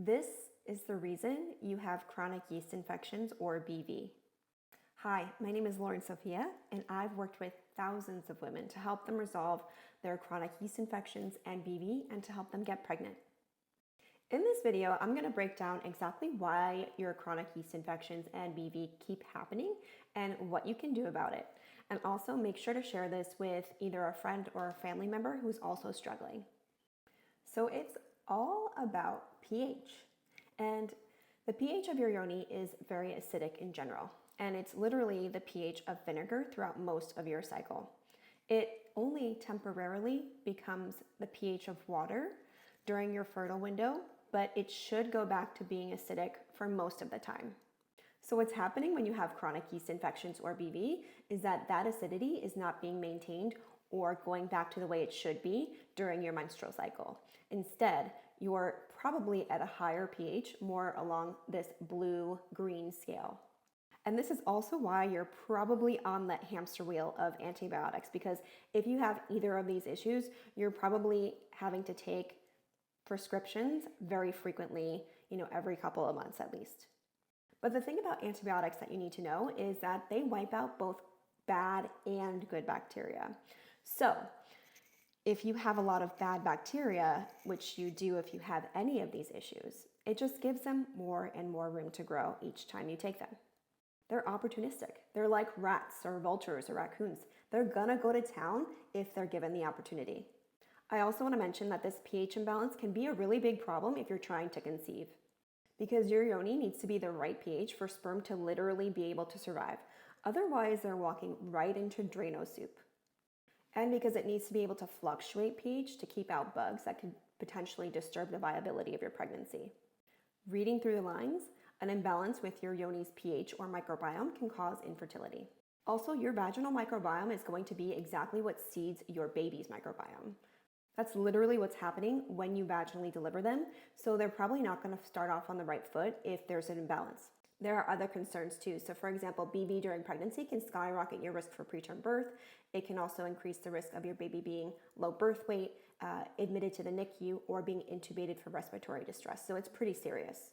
This is the reason you have chronic yeast infections or BV. Hi, my name is Lauren Sophia, and I've worked with thousands of women to help them resolve their chronic yeast infections and BV and to help them get pregnant. In this video, I'm going to break down exactly why your chronic yeast infections and BV keep happening and what you can do about it. And also make sure to share this with either a friend or a family member who's also struggling. So it's all about pH. And the pH of your yoni is very acidic in general. And it's literally the pH of vinegar throughout most of your cycle. It only temporarily becomes the pH of water during your fertile window, but it should go back to being acidic for most of the time. So what's happening when you have chronic yeast infections or BV is that acidity is not being maintained or going back to the way it should be during your menstrual cycle. Instead, you're probably at a higher pH, more along this blue-green scale. And this is also why you're probably on that hamster wheel of antibiotics, because if you have either of these issues, you're probably having to take prescriptions very frequently, every couple of months at least. But the thing about antibiotics that you need to know is that they wipe out both bad and good bacteria. So if you have a lot of bad bacteria, which you do if you have any of these issues, it just gives them more and more room to grow each time you take them. They're opportunistic. They're like rats or vultures or raccoons. They're gonna go to town if they're given the opportunity. I also want to mention that this pH imbalance can be a really big problem if you're trying to conceive, because your yoni needs to be the right pH for sperm to literally be able to survive. Otherwise, they're walking right into Drano soup. And because it needs to be able to fluctuate pH to keep out bugs that could potentially disturb the viability of your pregnancy. Reading through the lines, an imbalance with your yoni's pH or microbiome can cause infertility. Also, your vaginal microbiome is going to be exactly what seeds your baby's microbiome. That's literally what's happening when you vaginally deliver them, so they're probably not going to start off on the right foot if there's an imbalance. There are other concerns too. So for example, BV during pregnancy can skyrocket your risk for preterm birth. It can also increase the risk of your baby being low birth weight, admitted to the NICU, or being intubated for respiratory distress. So it's pretty serious.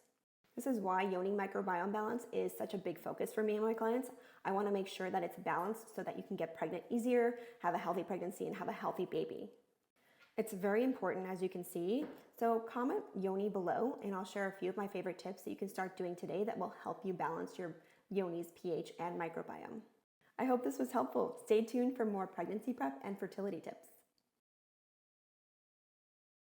This is why yoni microbiome balance is such a big focus for me and my clients. I want to make sure that it's balanced so that you can get pregnant easier, have a healthy pregnancy, and have a healthy baby. It's very important, as you can see. So comment yoni below and I'll share a few of my favorite tips that you can start doing today that will help you balance your yoni's pH and microbiome. I hope this was helpful. Stay tuned for more pregnancy prep and fertility tips.